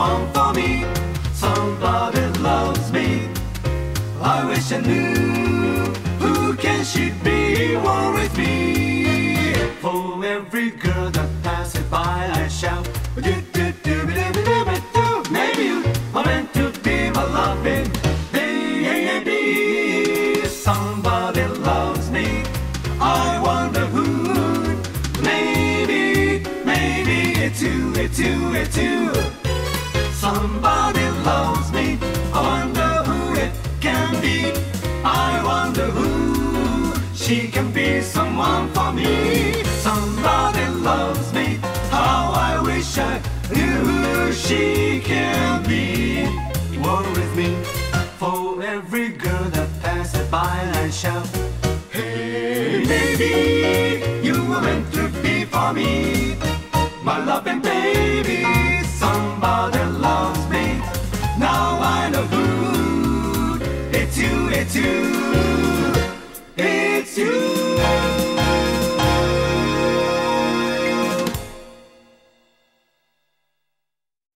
someone for me. Somebody loves me. I wish I knew who can she be, one with me. For every girl that passes by I shout, do-do-do-do-do-do-do. Maybe you are meant to be my loving baby. Somebody loves me, I wonder who. Maybe it's you, it's you, it's you. Somebody loves me, I wonder who it can be. I wonder who she can be, someone for me. Somebody loves me, how I wish I knew who she can be. One with me. For every girl that passes by I shout, hey baby, you were meant to be for me, my loving baby.